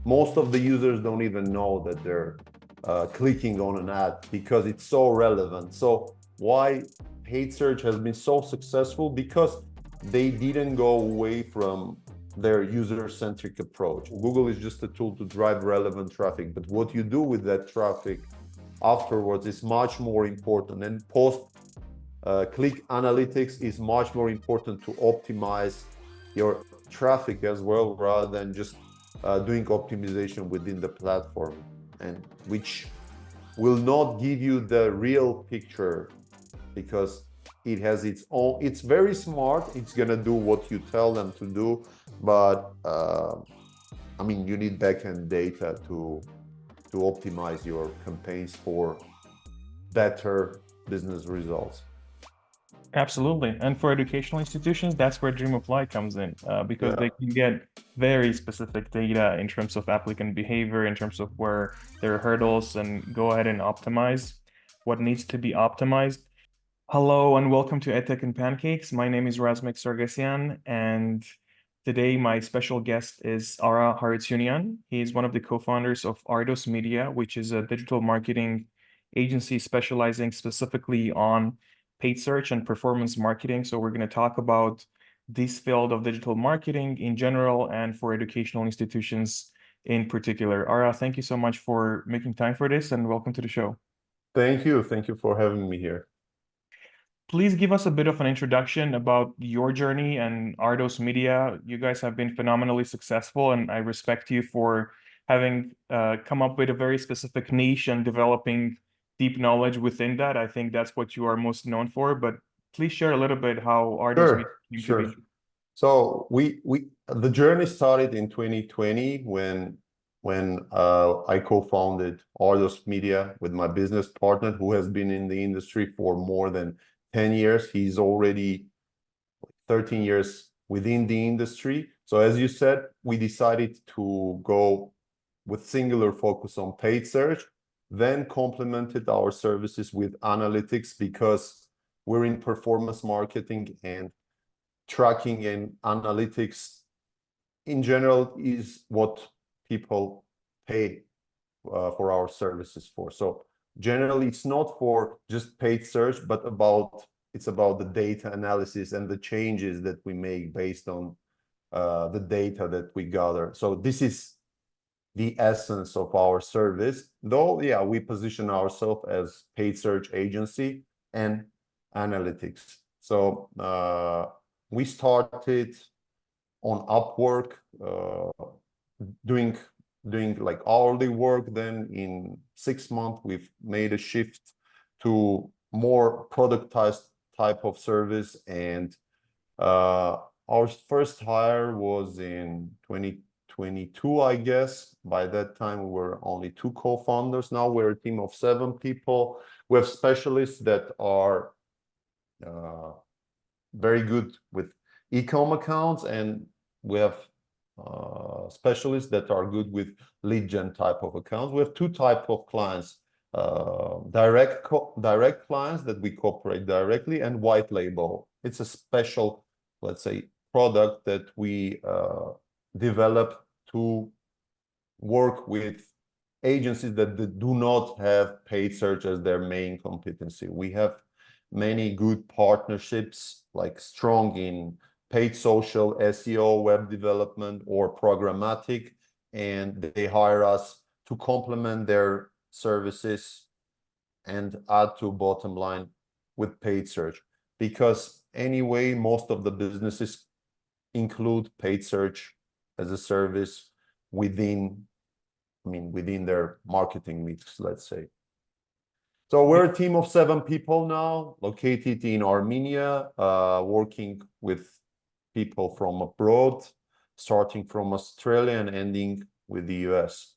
most of the users don't even know that they're clicking on an ad because it's so relevant. So why paid search has been so successful? Because they didn't go away from their user-centric approach. Google is just a tool to drive relevant traffic, but what you do with that traffic afterwards is much more important. And click analytics is much more important to optimize your traffic as well, rather than just doing optimization within the platform, and which will not give you the real picture because it has its own. It's very smart. It's gonna do what you tell them to do, but I mean, you need backend data to optimize your campaigns for better business results. Absolutely. And for educational institutions, that's where DreamApply comes in, because they can get very specific data in terms of applicant behavior, in terms of where there are hurdles, and go ahead and optimize what needs to be optimized. Hello and welcome to EdTech and Pancakes. My name is Razmik Sargsyan, and today my special guest is Ara Harutyunyan. He's one of the co-founders of Ardos Media, which is a digital marketing agency specializing specifically on paid search and performance marketing. So we're going to talk about this field of digital marketing in general and for educational institutions in particular. Ara, thank you so much for making time for this and welcome to the show. Thank you. Thank you for having me here. Please give us a bit of an introduction about your journey and Ardos Media. You guys have been phenomenally successful, and I respect you for having come up with a very specific niche and developing deep knowledge within that. I think that's what you are most known for, but please share a little bit how Ardos Media came to be. So the journey started in 2020 when I co-founded Ardos Media with my business partner, who has been in the industry for more than 10 years. He's already 13 years within the industry. So as you said, we decided to go with singular focus on paid search, then complemented our services with analytics because we're in performance marketing, and tracking and analytics in general is what people pay for our services for. So generally, it's not for just paid search, but it's about the data analysis and the changes that we make based on the data that we gather. So this is the essence of our service, though, yeah, we position ourselves as paid search agency and analytics. So we started on Upwork, doing like hourly work. Then in 6 months, we've made a shift to more productized type of service. And our first hire was in 2022, I guess. By that time, we were only 2 co-founders. Now we're a team of 7 people. We have specialists that are very good with e-com accounts, and we have specialists that are good with lead gen type of accounts. We have 2 types of clients: direct clients that we cooperate directly, and white label. It's a special, let's say, product that we develop to work with agencies that do not have paid search as their main competency. We have many good partnerships, like strong in paid social, SEO, web development, or programmatic, and they hire us to complement their services and add to bottom line with paid search. Because anyway, most of the businesses include paid search as a service within their marketing mix, let's say. So we're a team of 7 people now, located in Armenia, working with people from abroad, starting from Australia and ending with the US.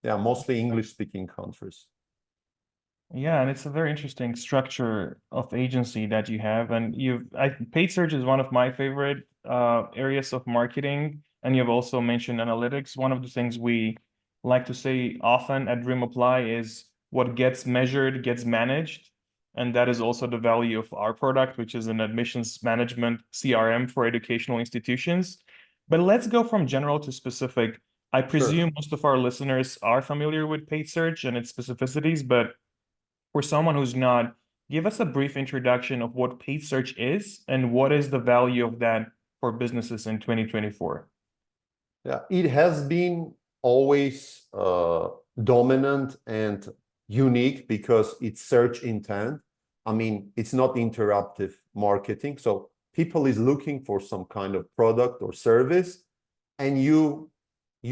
Yeah, mostly English-speaking countries. Yeah, and it's a very interesting structure of agency that you have. And paid search is one of my favorite areas of marketing. And you've also mentioned analytics. One of the things we like to say often at DreamApply is what gets measured gets managed. And that is also the value of our product, which is an admissions management CRM for educational institutions. But let's go from general to specific. I Sure. presume most of our listeners are familiar with paid search and its specificities, but for someone who's not, give us a brief introduction of what paid search is and what is the value of that for businesses in 2024. Yeah, it has been always dominant and unique because it's search intent. I mean, it's not interruptive marketing. So people is looking for some kind of product or service, and you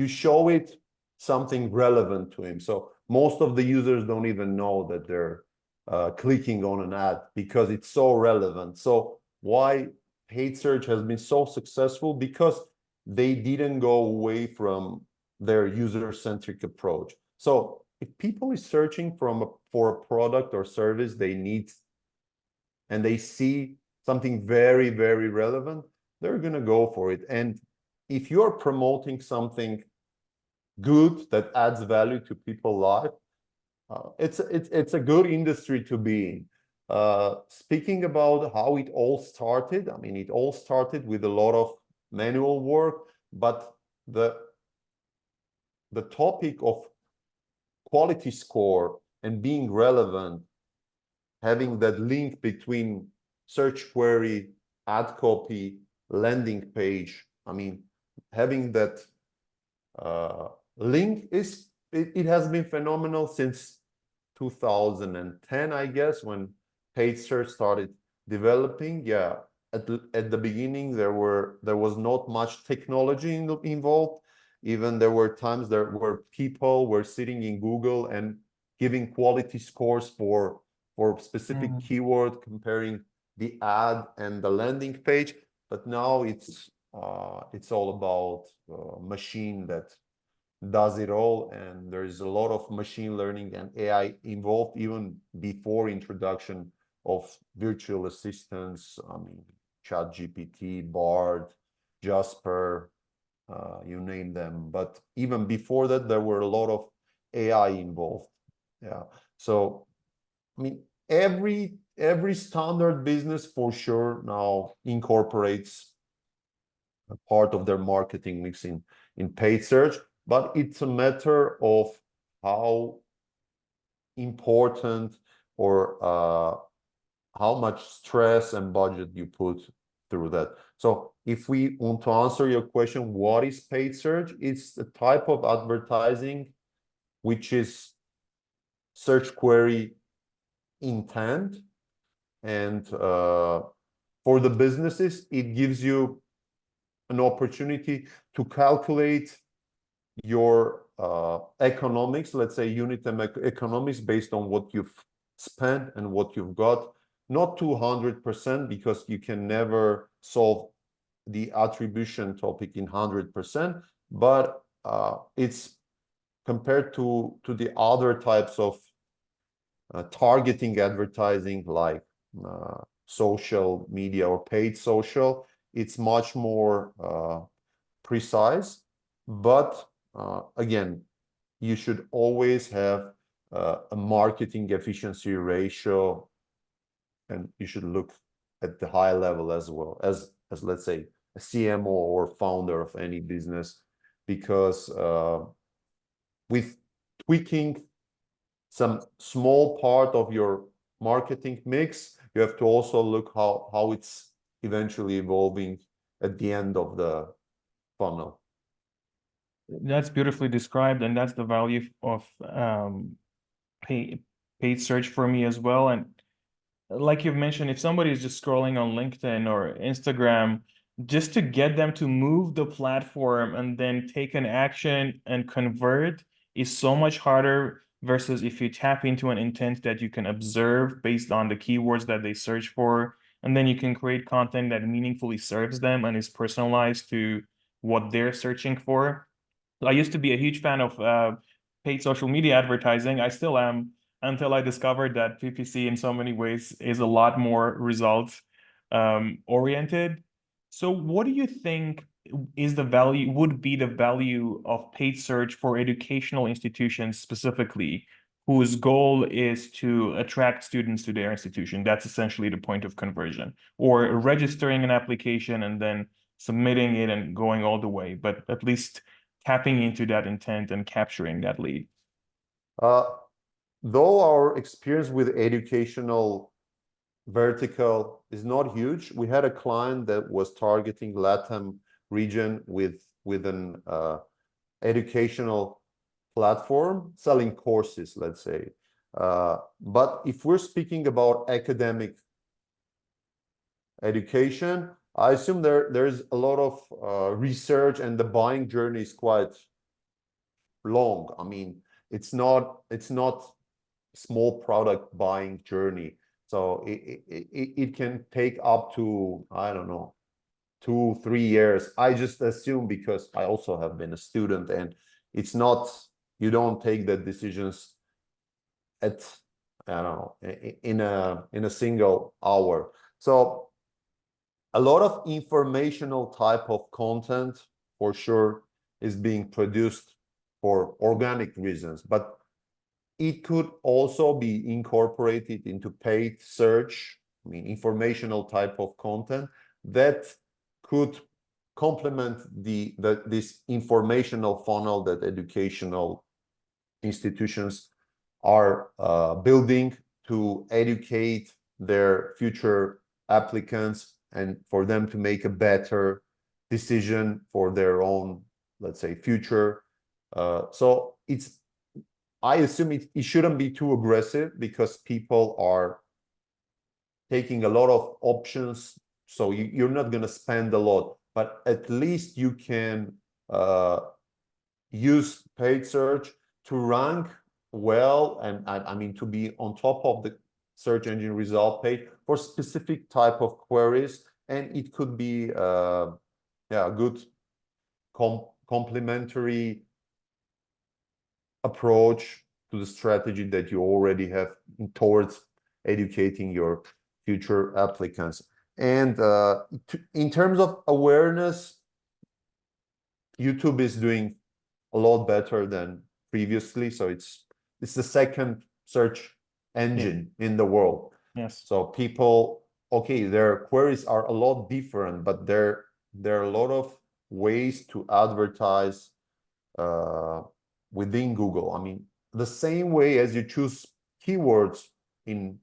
show it something relevant to him. So most of the users don't even know that they're clicking on an ad because it's so relevant. So why paid search has been so successful? Because they didn't go away from their user-centric approach. So if people is searching for a product or service they need, and they see something very, very relevant, they're going to go for it. And if you're promoting something good that adds value to people's life, it's a good industry to be in. Speaking about how it all started, I mean, it all started with a lot of manual work, but the topic of quality score and being relevant, having that link between search query, ad copy, landing page, I mean, having that link it has been phenomenal since 2010, I guess, when paid search started developing. Yeah, at the beginning there was not much technology involved. Even there were times there where people were sitting in Google and giving quality scores for specific keyword, comparing the ad and the landing page. But now it's all about machine that does it all, and there's a lot of machine learning and AI involved even before introduction of virtual assistants. I mean, ChatGPT, Bard, Jasper, you name them. But even before that, there were a lot of AI involved. Yeah. So, I mean, every standard business for sure now incorporates a part of their marketing mix in paid search, but it's a matter of how important or how much stress and budget you put through that. So if we want to answer your question, what is paid search? It's a type of advertising which is search query intent, and for the businesses, it gives you an opportunity to calculate your economics, let's say unit economics, based on what you've spent and what you've got. Not 200%, because you can never solve the attribution topic in 100%, but it's compared to the other types of targeting advertising, like social media or paid social. It's much more precise, but again, you should always have a marketing efficiency ratio, and you should look at the high level as well as let's say a CMO or founder of any business, because with tweaking some small part of your marketing mix, you have to also look how it's eventually evolving at the end of the funnel. That's beautifully described, and that's the value of paid search for me as well. And like you've mentioned, if somebody is just scrolling on LinkedIn or Instagram, just to get them to move the platform and then take an action and convert is so much harder versus if you tap into an intent that you can observe based on the keywords that they search for, and then you can create content that meaningfully serves them and is personalized to what they're searching for. I used to be a huge fan of paid social media advertising. I still am, until I discovered that PPC in so many ways is a lot more result oriented. So what do you think would be the value of paid search for educational institutions specifically, whose goal is to attract students to their institution? That's essentially the point of conversion, or registering an application and then submitting it and going all the way. But at least tapping into that intent and capturing that lead? Though our experience with educational vertical is not huge, we had a client that was targeting LATAM region with an educational platform selling courses, let's say. But if we're speaking about academic education, I assume there's a lot of research, and the buying journey is quite long. I mean, it's not small product buying journey. So it can take up to, I don't know, 2-3 years. I just assume, because I also have been a student, and it's not, you don't take the decisions at, I don't know, in a single hour. So a lot of informational type of content for sure is being produced for organic reasons, but it could also be incorporated into paid search, I mean, informational type of content that could complement this informational funnel that educational institutions are building to educate their future applicants and for them to make a better decision for their own, let's say, future. So I assume it shouldn't be too aggressive, because people are taking a lot of options. So you're not going to spend a lot, but at least you can use paid search to rank well, and I mean to be on top of the search engine result page for specific type of queries, and it could be a good complementary approach to the strategy that you already have towards educating your future applicants. And in terms of awareness, YouTube is doing a lot better than previously. So it's the second search engine in the world. Yes. So people, okay, their queries are a lot different, but there are a lot of ways to advertise within Google. I mean, the same way as you choose keywords in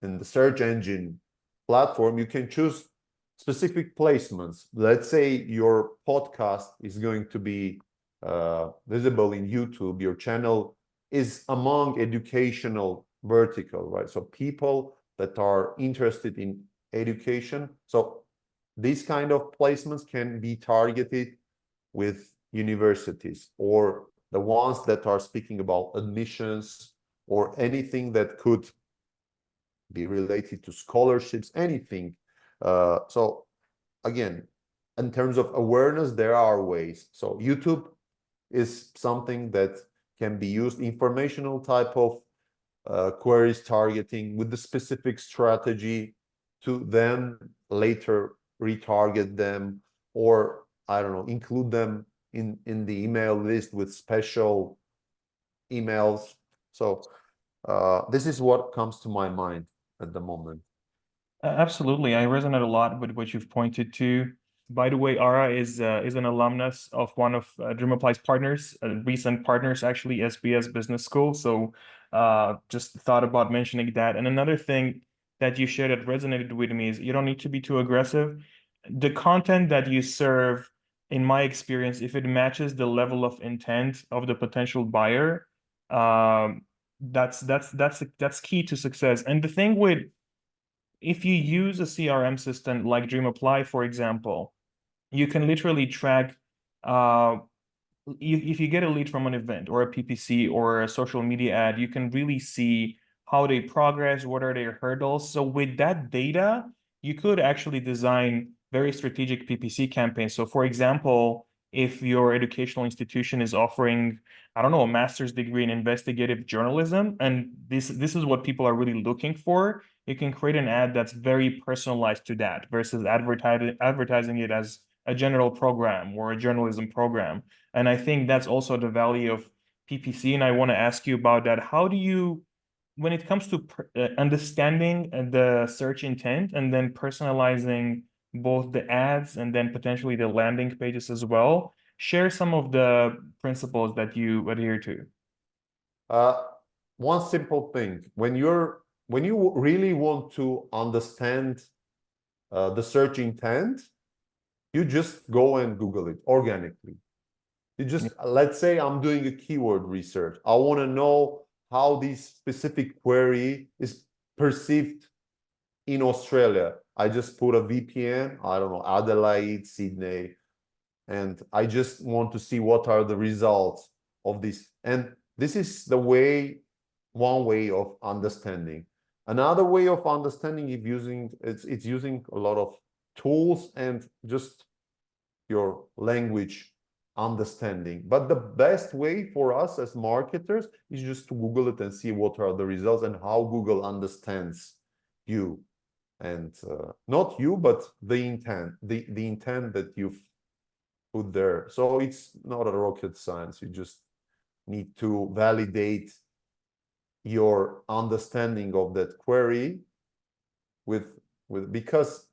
the search engine platform, you can choose specific placements. Let's say your podcast is going to be visible in YouTube. Your channel is among educational vertical, right? So people that are interested in education. So these kind of placements can be targeted with universities, or the ones that are speaking about admissions, or anything that could be related to scholarships, anything. So again, in terms of awareness, there are ways. So YouTube is something that can be used, informational type of queries targeting with the specific strategy to then later retarget them, or I don't know, include them in the email list with special emails. So this is what comes to my mind at the moment. Absolutely. I resonate a lot with what you've pointed to. By the way, Ara is an alumnus of one of Dreamapply's partners, recent partners, actually, SBS Business School. So just thought about mentioning that. And another thing that you shared that resonated with me is you don't need to be too aggressive. The content that you serve, in my experience, if it matches the level of intent of the potential buyer, that's key to success. And the thing with, if you use a CRM system like Dreamapply, for example, you can literally track if you get a lead from an event or a PPC or a social media ad, you can really see how they progress, what are their hurdles. So with that data, you could actually design very strategic PPC campaigns. So for example, if your educational institution is offering, I don't know, a master's degree in investigative journalism, and this is what people are really looking for, you can create an ad that's very personalized to that versus advertising it as a general program or a journalism program. And I think that's also the value of PPC. And I want to ask you about that. How do you, when it comes to understanding the search intent and then personalizing both the ads and then potentially the landing pages as well, Share some of the principles that you adhere to. One simple thing, when you really want to understand the search intent, you just go and Google it organically. You just, let's say I'm doing a keyword research. I want to know how this specific query is perceived in Australia. I just put a VPN, I don't know, Adelaide, Sydney, and I just want to see what are the results of this. And this is one way of understanding. Another way of understanding it's using a lot of tools and just your language understanding. But the best way for us as marketers is just to Google it and see what are the results and how Google understands you. And not you, but the intent, the intent that you've put there. So it's not a rocket science. You just need to validate your understanding of that query with because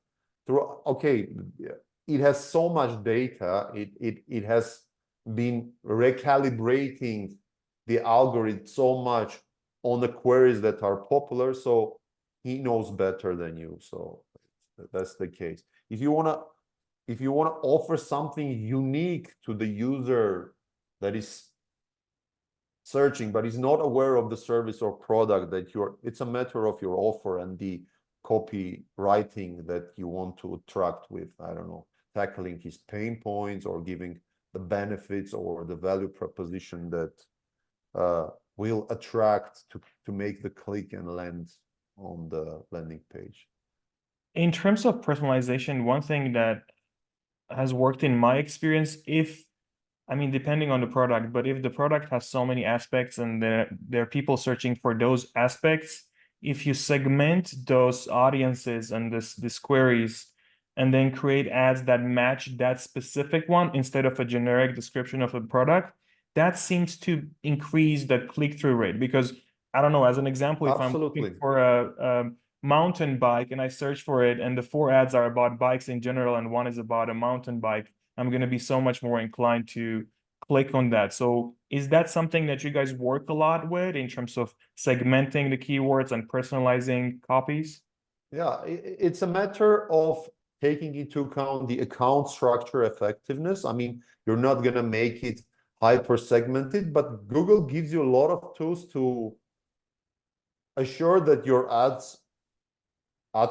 it has so much data, it has been recalibrating the algorithm so much on the queries that are popular, so he knows better than you. So that's the case. If you want to offer something unique to the user that is searching but is not aware of the service or product that it's a matter of your offer and the copywriting that you want to attract with, I don't know, tackling his pain points or giving the benefits or the value proposition that will attract to make the click and land on the landing page. In terms of personalization, one thing that has worked in my experience, depending on the product, but if the product has so many aspects and there are people searching for those aspects, if you segment those audiences and these queries and then create ads that match that specific one instead of a generic description of a product, that seems to increase the click-through rate. Because I don't know, as an example, if I'm looking for a mountain bike and I search for it and the 4 ads are about bikes in general and one is about a mountain bike, I'm going to be so much more inclined to click on that. So is that something that you guys work a lot with in terms of segmenting the keywords and personalizing copies? Yeah, it's a matter of taking into account the account structure effectiveness. I mean, you're not going to make it hyper segmented, but Google gives you a lot of tools to assure that your ad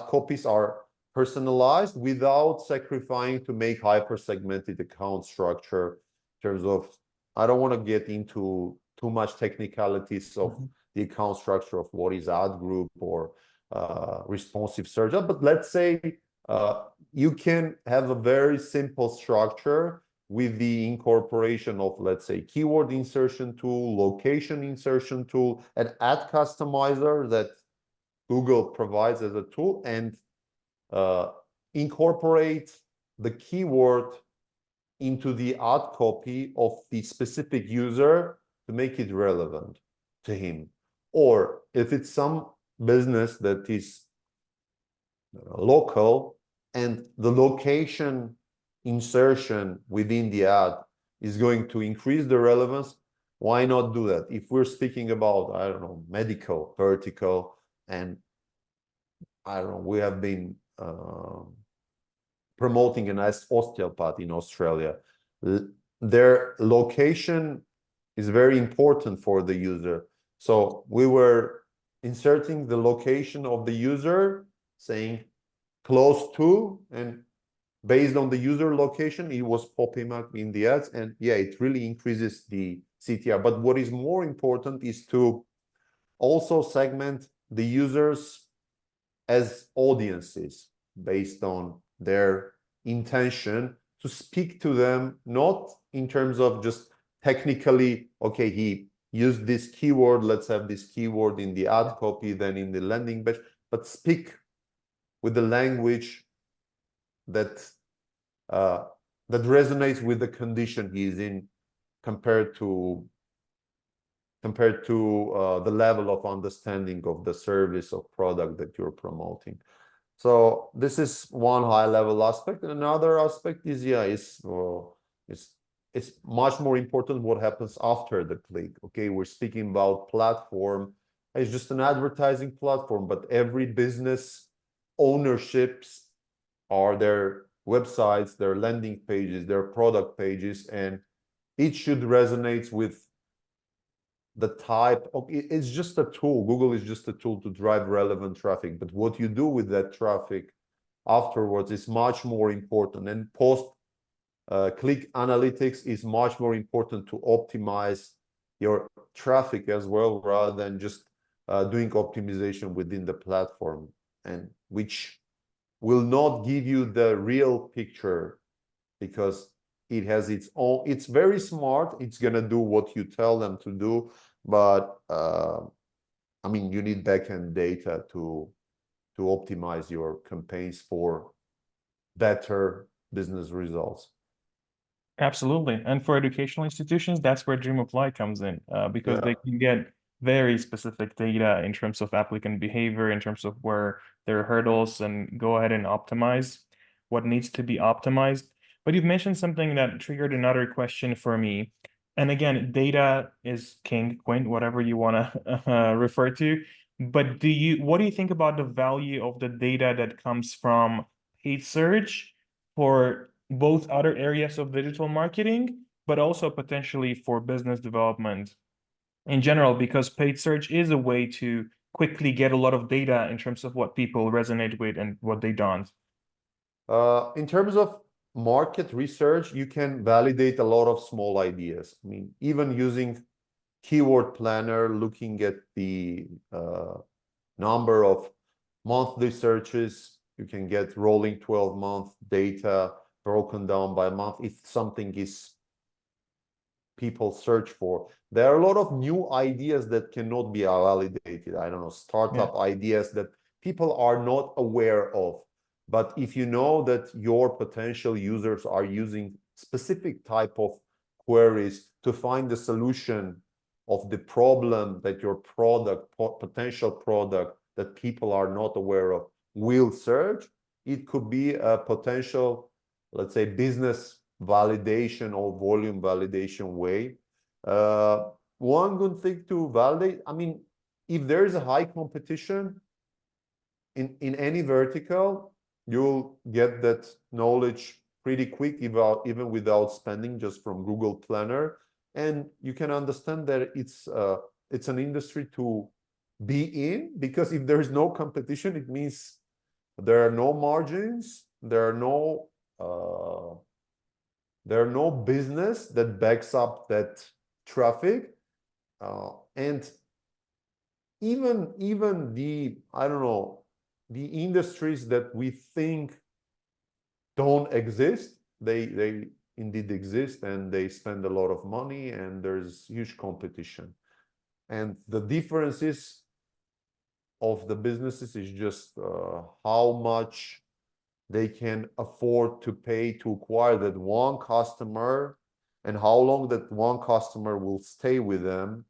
copies are personalized without sacrificing to make hyper segmented account structure in terms of, I don't want to get into too much technicalities of the account structure of what is ad group or responsive search, but let's say you can have a very simple structure with the incorporation of, let's say, keyword insertion tool, location insertion tool, an ad customizer that Google provides as a tool, and incorporate the keyword into the ad copy of the specific user to make it relevant to him. Or if it's some business that is local and the location insertion within the ad is going to increase the relevance, why not do that? If we're speaking about, I don't know, medical vertical, and I don't know, we have been promoting an osteopath in Australia. Their location is very important for the user. So we were inserting the location of the user, saying close to, and based on the user location, it was popping up in the ads. And yeah, it really increases the CTR. But what is more important is to also segment the users as audiences based on their intention, to speak to them, not in terms of just technically, okay, he used this keyword, let's have this keyword in the ad copy, then in the landing page, but speak with the language that that resonates with the condition he's in, compared to the level of understanding of the service or product that you're promoting. So this is one high level aspect. And another aspect is, it's much more important what happens after the click. Okay, we're speaking about platform. It's just an advertising platform, but every business ownerships are their websites, their landing pages, their product pages, and it should resonate with the type of, it's just a tool. Google is just a tool to drive relevant traffic, but what you do with that traffic afterwards is much more important. And post click analytics is much more important to optimize your traffic as well, rather than just doing optimization within the platform, and which will not give you the real picture, because it has its own, it's very smart, it's gonna do what you tell them to do, but I mean, you need backend data to optimize your campaigns for better business results. Absolutely. And for educational institutions, that's where Dreamaply comes in, because they can get very specific data in terms of applicant behavior, in terms of where there are hurdles, and go ahead and optimize what needs to be optimized. But you've mentioned something that triggered another question for me. And again, data is king, Quint, whatever you want to refer to. But what do you think about the value of the data that comes from paid search for both other areas of digital marketing, but also potentially for business development in general, because paid search is a way to quickly get a lot of data in terms of what people resonate with and what they don't? In terms of market research, you can validate a lot of small ideas. I mean, even using Keyword Planner, looking at the number of monthly searches, you can get rolling 12-month data broken down by month if something is people search for. There are a lot of new ideas that cannot be validated. I don't know, startup ideas that people are not aware of. But if you know that your potential users are using specific type of queries to find the solution of the problem that your product, potential product that people are not aware of will search, it could be a potential, let's say, business validation or volume validation way. One good thing to validate, I mean, if there is a high competition in any vertical, you'll get that knowledge pretty quick, even without spending, just from Google Planner. And you can understand that it's an industry to be in, because if there is no competition, it means there are no margins, there are no business that backs up that traffic, and even the, I don't know, the industries that we think don't exist, they indeed exist, and they spend a lot of money, and there's huge competition. And the differences of the businesses is just how much they can afford to pay to acquire that one customer, and how long that one customer will stay with them,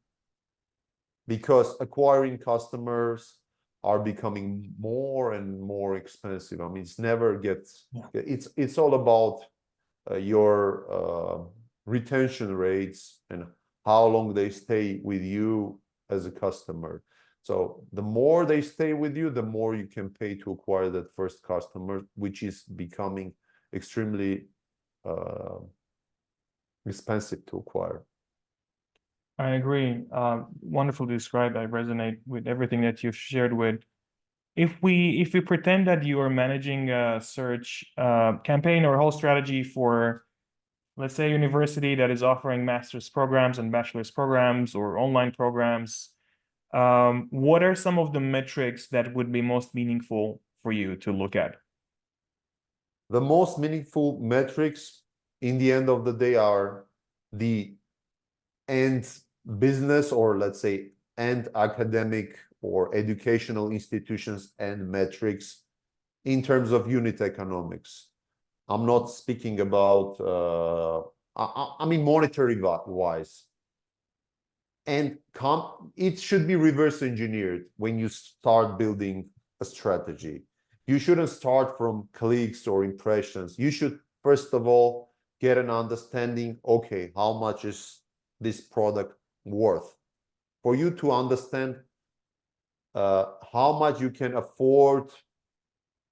because acquiring customers are becoming more and more expensive. I mean, it's never gets, it's all about your retention rates and how long they stay with you as a customer. So the more they stay with you, the more you can pay to acquire that first customer, which is becoming extremely expensive to acquire. I agree. Wonderfully described. I resonate with everything that you've shared with. If we pretend that you are managing a search campaign or a whole strategy for, let's say, a university that is offering master's programs and bachelor's programs or online programs, what are some of the metrics that would be most meaningful for you to look at? The most meaningful metrics in the end of the day are the end business, or let's say end academic or educational institutions and metrics in terms of unit economics. I'm not speaking about, I mean, monetary wise. And it should be reverse engineered when you start building a strategy. You shouldn't start from clicks or impressions. You should, first of all, get an understanding, okay, how much is this product worth? For you to understand how much you can afford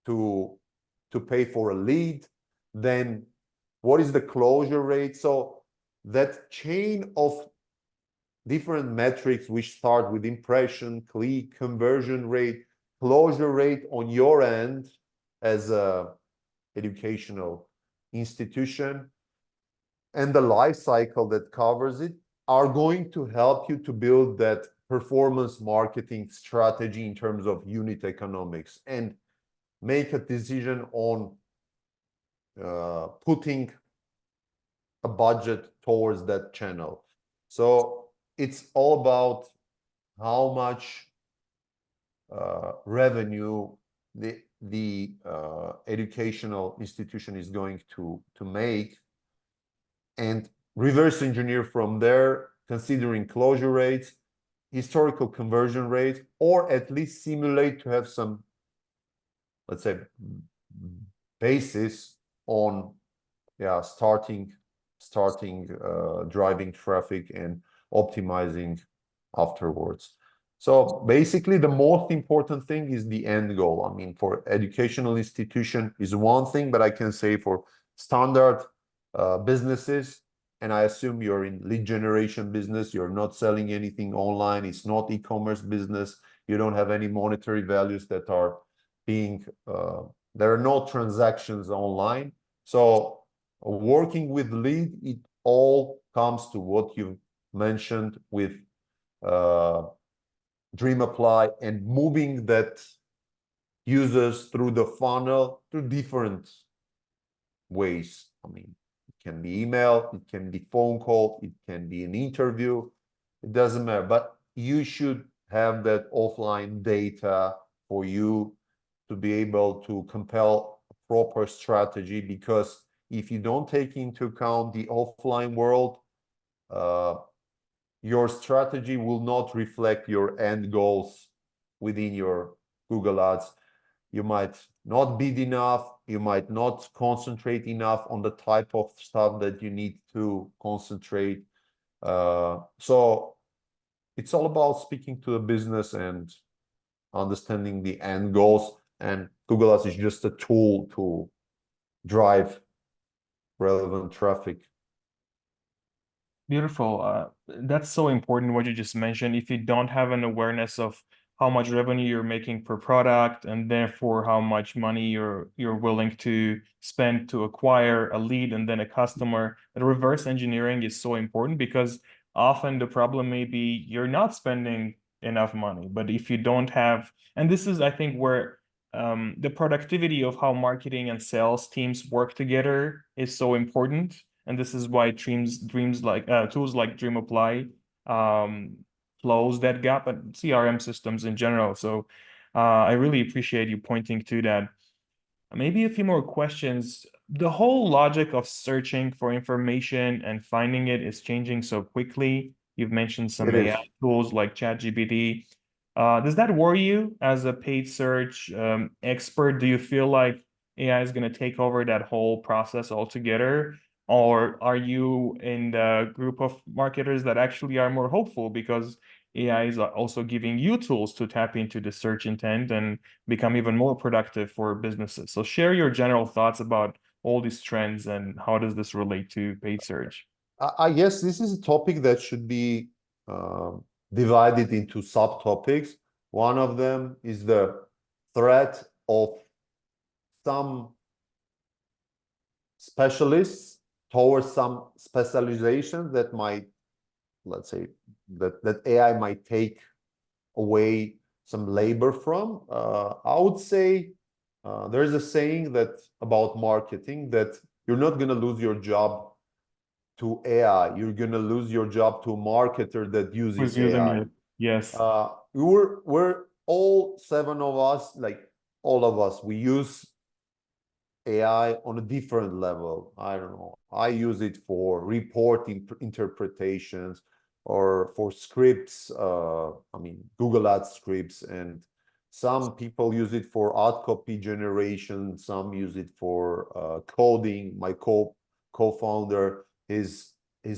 to pay for a lead, then what is the closure rate? So that chain of different metrics which start with impression, click, conversion rate, closure rate on your end as a educational institution, and the life cycle that covers it are going to help you to build that performance marketing strategy in terms of unit economics and make a decision on putting a budget towards that channel. So it's all about how much revenue the educational institution is going to make, and reverse engineer from there, considering closure rates, historical conversion rates, or at least simulate to have some, let's say, basis on starting driving traffic and optimizing afterwards. So basically, the most important thing is the end goal. I mean, for educational institution is one thing, but I can say for standard businesses, and I assume you're in lead generation business, you're not selling anything online, it's not e-commerce business, you don't have any monetary values that are being, there are no transactions online. So working with lead, it all comes to what you mentioned with DreamApply and moving that users through the funnel through different ways. I mean, it can be email, it can be phone call, it can be an interview, it doesn't matter, but you should have that offline data for you to be able to compel a proper strategy, because if you don't take into account the offline world, your strategy will not reflect your end goals within your Google Ads. You might not bid enough, you might not concentrate enough on the type of stuff that you need to concentrate. So it's all about speaking to the business and understanding the end goals, and Google Ads is just a tool to drive relevant traffic. Beautiful. That's so important what you just mentioned. If you don't have an awareness of how much revenue you're making per product, and therefore how much money you're willing to spend to acquire a lead and then a customer, the reverse engineering is so important, because often the problem may be you're not spending enough money. But if you don't have, and this is, I think, where the productivity of how marketing and sales teams work together is so important. And this is why tools like DreamApply close that gap, and CRM systems in general. So I really appreciate you pointing to that. Maybe a few more questions. The whole logic of searching for information and finding it is changing so quickly. You've mentioned some It is. AI tools like ChatGPT. Does that worry you as a paid search expert? Do you feel like AI is going to take over that whole process altogether? Or are you in the group of marketers that actually are more hopeful because AI is also giving you tools to tap into the search intent and become even more productive for businesses? So share your general thoughts about all these trends and how does this relate to paid search? I guess this is a topic that should be divided into subtopics. One of them is the threat of some specialists towards some specialization that might, let's say, that AI might take away some labor from. I would say there's a saying that about marketing that you're not going to lose your job to AI, you're going to lose your job to a marketer that Who's uses using AI. it? Yes. We're all seven of us, like all of us, we use AI on a different level. I don't know. I use it for reporting interpretations or for scripts. I mean, Google Ads scripts, and some people use it for ad copy generation. Some use it for coding. My co-founder is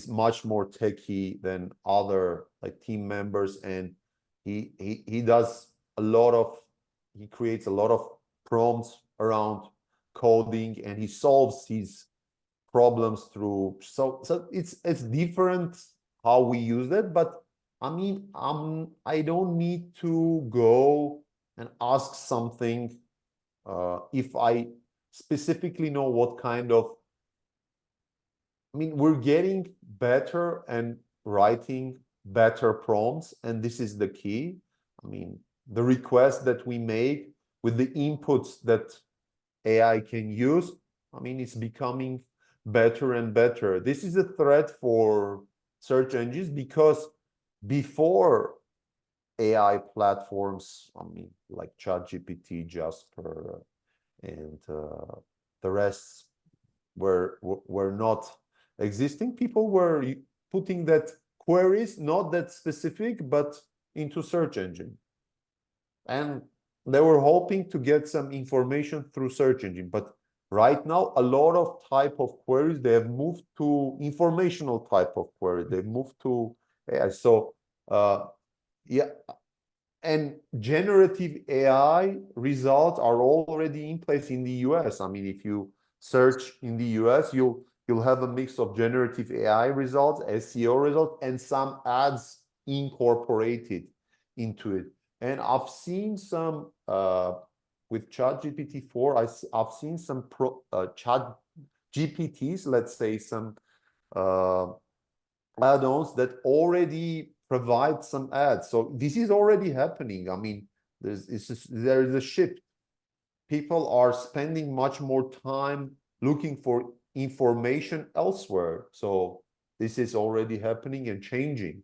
much more techy than other like team members, and he does a lot of, he creates a lot of prompts around coding, and he solves his problems through, so it's different how we use it. But I mean, I don't need to go and ask something if I specifically know what kind of, I mean, we're getting better and writing better prompts, and this is the key. I mean, the requests that we make with the inputs that AI can use, I mean, it's becoming better and better. This is a threat for search engines, because before AI platforms, I mean, like ChatGPT, Jasper, and the rest were not existing, people were putting that queries, not that specific, but into search engine, and they were hoping to get some information through search engine. But right now, a lot of type of queries, they have moved to informational type of query, they've moved to AI. So yeah, and generative AI results are already in place in the US. I mean, if you search in the US, you'll have a mix of generative AI results, SEO results, and some ads incorporated into it. And I've seen some with ChatGPT 4, I've seen some Chat GPTs, let's say some add-ons that already provide some ads. So this is already happening. I mean, there is a shift. People are spending much more time looking for information elsewhere. So this is already happening and changing.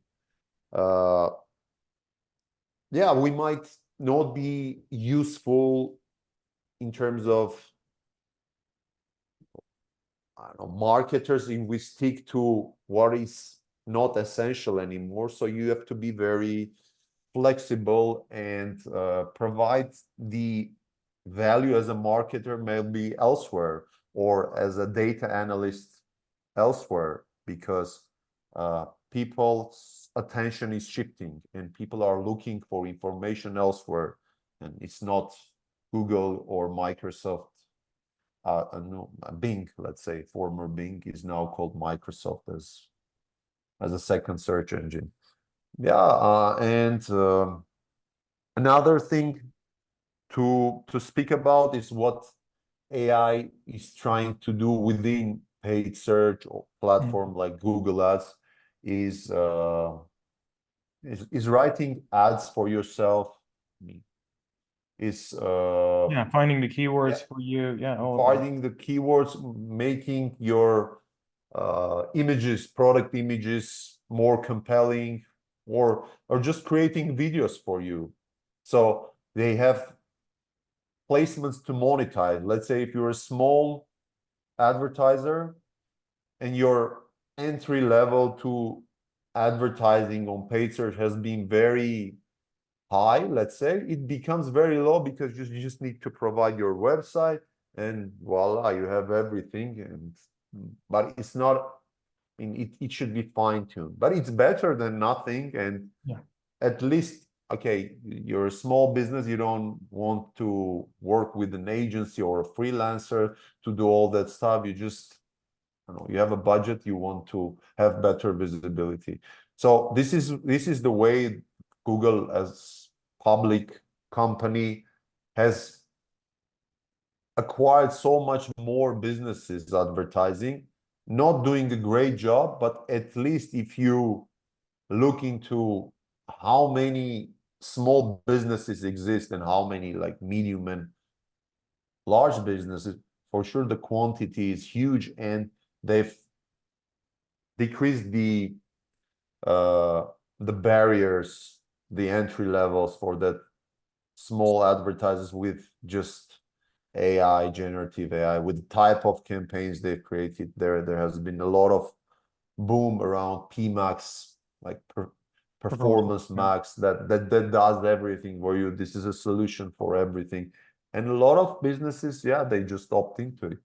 Yeah, we might not be useful in terms of, I don't know, marketers, if we stick to what is not essential anymore. So you have to be very flexible and provide the value as a marketer maybe elsewhere, or as a data analyst elsewhere, because people's attention is shifting and people are looking for information elsewhere, and it's not Google or Microsoft. No, Bing, let's say, former Bing is now called Microsoft as a second search engine. Yeah, and another thing to speak about is what AI is trying to do within paid search or platform like Google Ads, is writing ads for yourself. Is Yeah, finding the keywords for you. Yeah, all of that. finding the keywords, making your images, product images, more compelling, or just creating videos for you. So they have placements to monetize. Let's say if you're a small advertiser and your entry level to advertising on paid search has been very high, let's say, it becomes very low, because you just need to provide your website and voila, you have everything. And but it's not, I mean, it should be fine-tuned, but it's better than nothing. And yeah, at least, okay, you're a small business, you don't want to work with an agency or a freelancer to do all that stuff. You just, you know, you have a budget, you want to have better visibility. So this is the way Google, as public company, has acquired so much more businesses advertising, not doing a great job, but at least if you look into how many small businesses exist and how many like medium and large businesses, for sure the quantity is huge, and they've decreased the barriers, the entry levels for that small advertisers with just AI, generative AI, with the type of campaigns they've created. There has been a lot of boom around PMax, like Performance Max, that does everything for you. This is a solution for everything. And a lot of businesses, yeah, they just opt into it.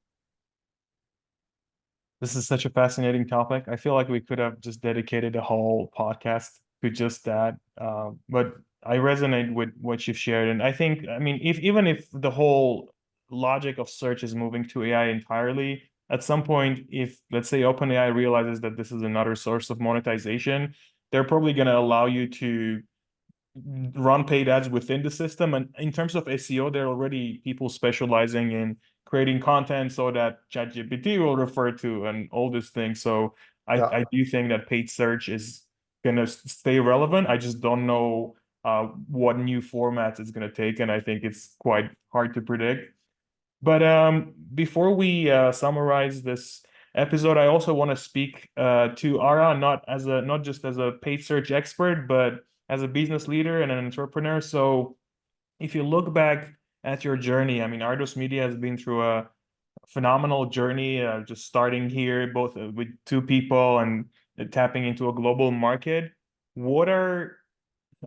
This is such a fascinating topic. I feel like we could have just dedicated a whole podcast to just that. But I resonate with what you've shared. And I think, I mean, if even if the whole logic of search is moving to AI entirely, at some point, if let's say OpenAI realizes that this is another source of monetization, they're probably going to allow you to run paid ads within the system. And in terms of SEO, there are already people specializing in creating content so that ChatGPT will refer to and all these things. So Yeah. I do think that paid search is gonna stay relevant. I just don't know what new formats it's gonna take, and I think it's quite hard to predict. But before we summarize this episode, I also want to speak to Ara, not just as a paid search expert, but as a business leader and an entrepreneur. So if you look back at your journey, I mean, Ardos Media has been through a phenomenal journey, just starting here, both with two people and tapping into a global market. What are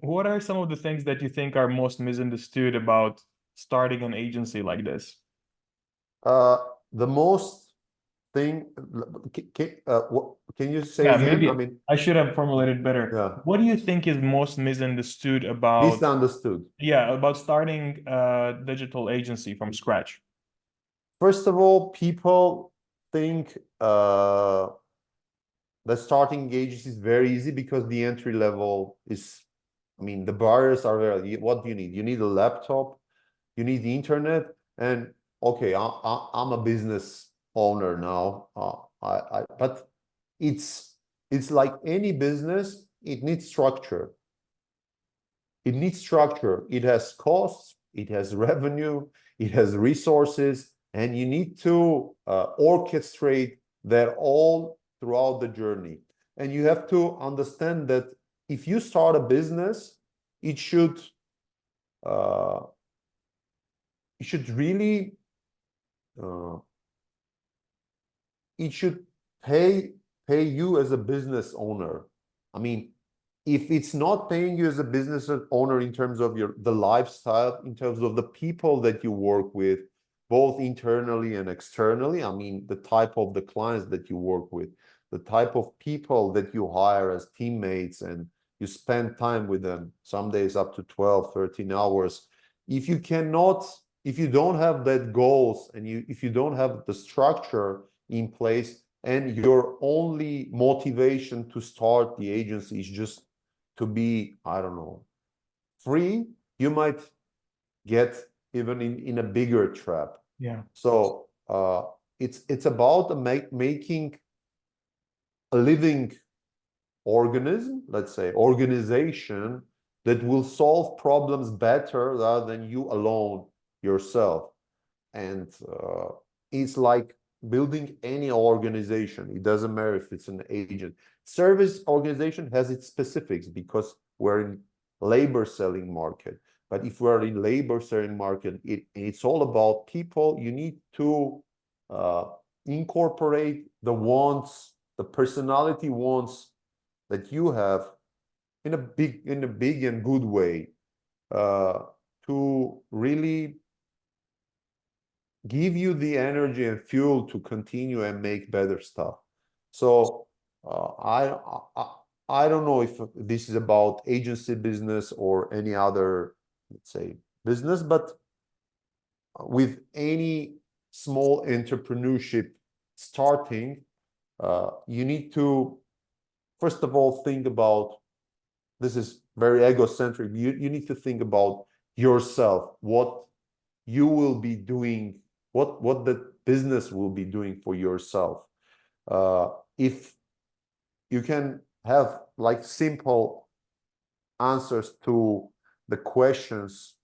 what are some of the things that you think are most misunderstood about starting an agency like this? The most thing, can you say Yeah, again? I maybe mean, I should have formulated better. yeah, What do you think is most misunderstood about, misunderstood. yeah, about starting a digital agency from scratch? First of all, people think that starting agency is very easy because the entry level is, I mean, the barriers are very, what do you need? You need a laptop, you need the internet, and okay, I'm a business owner now. But it's like any business, it needs structure. It needs structure. It has costs, it has revenue, it has resources, and you need to orchestrate that all throughout the journey. And you have to understand that if you start a business, it should really it should pay you as a business owner. I mean, if it's not paying you as a business owner in terms of the lifestyle, in terms of the people that you work with, both internally and externally, I mean, the type of the clients that you work with, the type of people that you hire as teammates, and you spend time with them, some days up to 12, 13 hours. If you don't have that goals, and if you don't have the structure in place, and your only motivation to start the agency is just to be, I don't know, free, you might get even in a bigger trap. Yeah. So it's about making a living organism, let's say, organization that will solve problems better rather than you alone yourself. And it's like building any organization. It doesn't matter if it's an agent. Service organization has its specifics because we're in labor selling market. But if we're in labor selling market, it's all about people. You need to incorporate the wants, the personality wants that you have in a big and good way to really give you the energy and fuel to continue and make better stuff. So I don't know if this is about agency business or any other, let's say, business, but with any small entrepreneurship starting, you need to first of all think about, this is very egocentric, you need to think about yourself, what you will be doing, what the business will be doing for yourself. If you can have like simple answers to the questions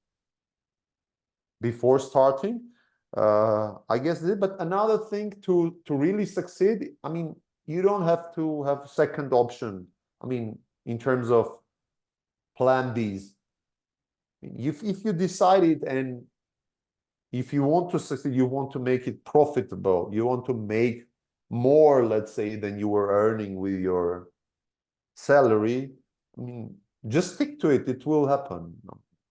before starting, I guess this, but another thing to really succeed, I mean, you don't have to have second option. I mean, in terms of plan Bs. If you decided, and if you want to succeed, you want to make it profitable, you want to make more, let's say, than you were earning with your salary, I mean, just stick to it. It will happen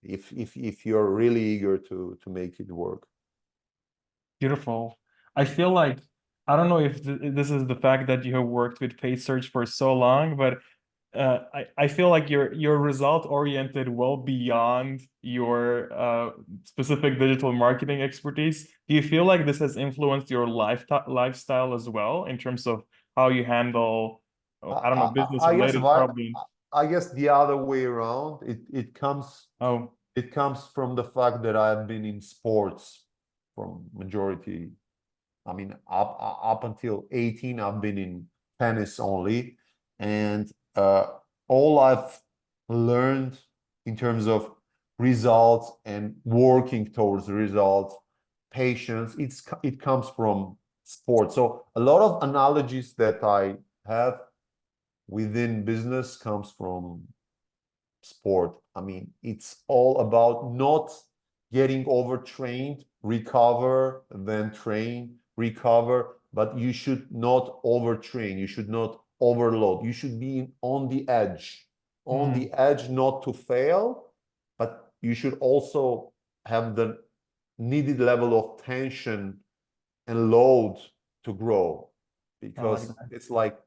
if you're really eager to make it work. Beautiful. I feel like I don't know if this is the fact that you have worked with paid search for so long, but I feel like you're result oriented well beyond your specific digital marketing expertise. Do you feel like this has influenced your lifestyle as well in terms of how you handle, I don't know, business I guess related problems? I guess the other way around. Oh, It comes from the fact that I've been in sports from majority. I mean, up until 18, I've been in tennis only, and all I've learned in terms of results and working towards results, patience, it comes from sport. So a lot of analogies that I have within business comes from sport. I mean, it's all about not getting overtrained, recover, then train, recover, but you should not overtrain. You should not overload. You should be on mm, the edge not to fail, but you should also have the needed level of tension and load to grow, I like because that. it's like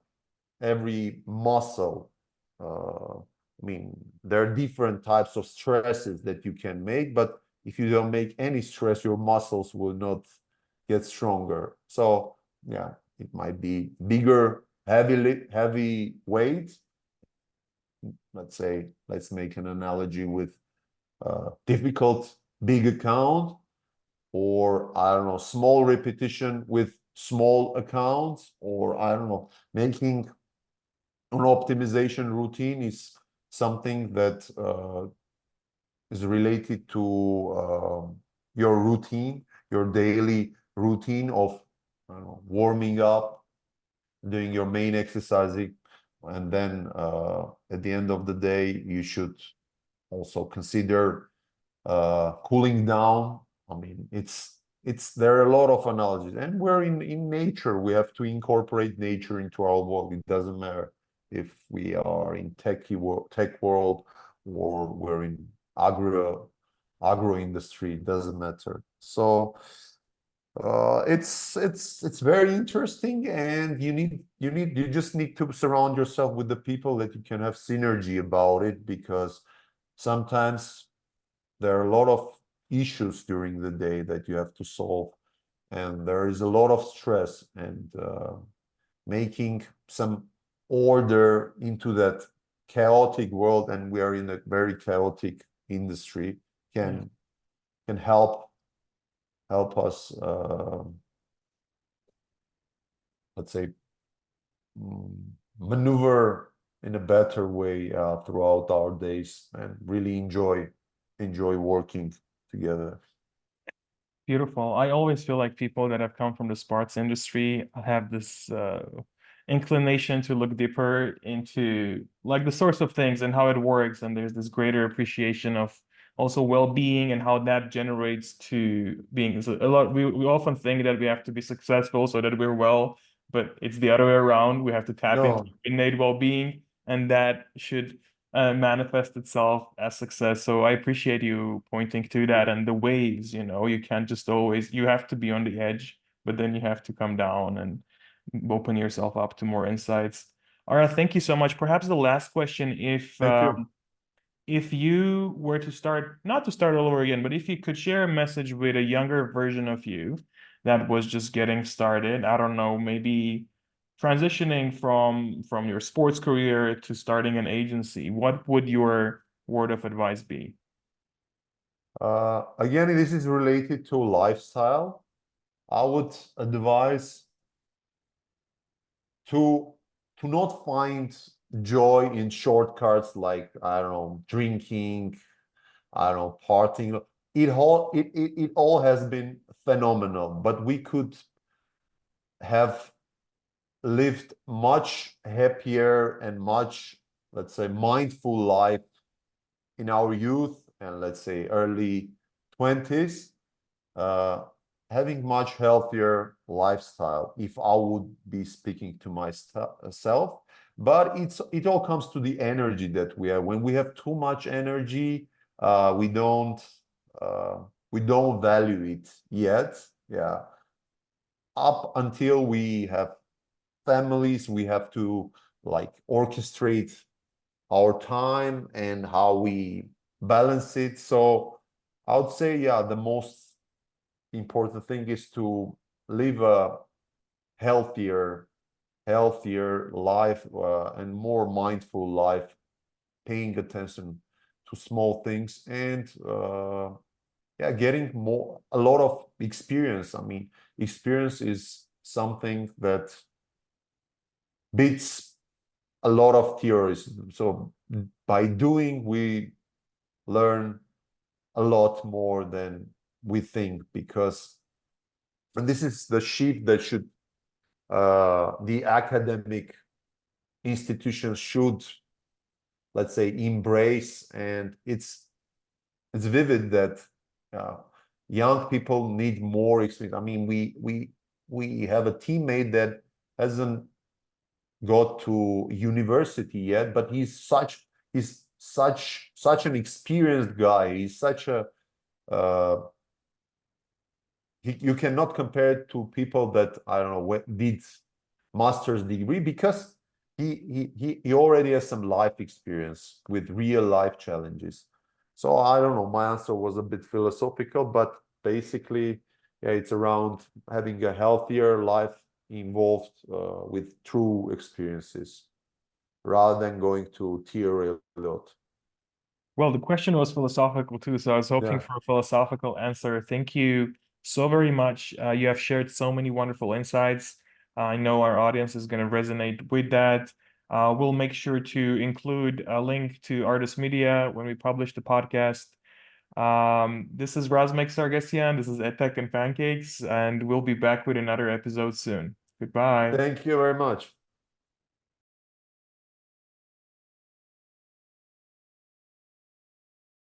every muscle. I mean, there are different types of stresses that you can make, but if you don't make any stress, your muscles will not get stronger. So yeah, it might be bigger, heavy weight. Let's say, let's make an analogy with difficult big account, or I don't know, small repetition with small accounts, or I don't know, making an optimization routine is something that is related to your routine, your daily routine of, I don't know, warming up, doing your main exercising, and then at the end of the day, you should also consider cooling down. I mean, there are a lot of analogies, and we're in nature. We have to incorporate nature into our world. It doesn't matter if we are in tech world, or we're in agro industry. It doesn't matter. So it's very interesting, and you just need to surround yourself with the people that you can have synergy about it, because sometimes there are a lot of issues during the day that you have to solve, and there is a lot of stress, and making some order into that chaotic world, and we are in a very chaotic industry, Yeah. can help us, let's say, maneuver in a better way throughout our days, and really enjoy working together. Beautiful. I always feel like people that have come from the sports industry have this inclination to look deeper into like the source of things and how it works. And there's this greater appreciation of also well-being and how that generates to being. So a lot, we often think that we have to be successful so that we're well, but it's the other way around. We have to tap into No, innate well-being, and that should manifest itself as success. So I appreciate you pointing to that and the waves, you can't just always, you have to be on the edge, but then you have to come down and open yourself up to more insights. All right, thank you so much. Perhaps the last question, thank you. if you were to start, not to start all over again, but if you could share a message with a younger version of you that was just getting started, I don't know, maybe transitioning from your sports career to starting an agency, what would your word of advice be? Again, this is related to lifestyle. I would advise to not find joy in shortcuts, like, I don't know, drinking, I don't know, partying. It all has been phenomenal, but we could have lived much happier and much, let's say, mindful life in our youth, and let's say early 20s, uh, having much healthier lifestyle, if I would be speaking to myself. But it all comes to the energy that we have. When we have too much energy, uh, we don't uh, we don't value it yet. Yeah, up until we have families, we have to like orchestrate our time and how we balance it. So I would say, yeah, the most important thing is to live a healthier life, and more mindful life, paying attention to small things, and yeah, getting a lot of experience. I mean, experience is something that beats a lot of theories. So by doing, we learn a lot more than we think, because, and this is the shift that should the academic institutions should, let's say, embrace. And it's vivid that young people need more experience. I mean, we have a teammate that hasn't got to university yet, but he's such an experienced guy. He's such a you cannot compare it to people that, I don't know, did master's degree, because he already has some life experience with real life challenges. So I don't know, my answer was a bit philosophical, but basically, yeah, it's around having a healthier life involved with true experiences, rather than going to theory a lot. Well, the question was philosophical too, so I was hoping Yeah. for a philosophical answer. Thank you so very much. You have shared so many wonderful insights. I know our audience is going to resonate with that. We'll make sure to include a link to Artist Media when we publish the podcast. This is Razmek Sargesian. This is EdTech and Pancakes, and we'll be back with another episode soon. Goodbye. Thank you very much.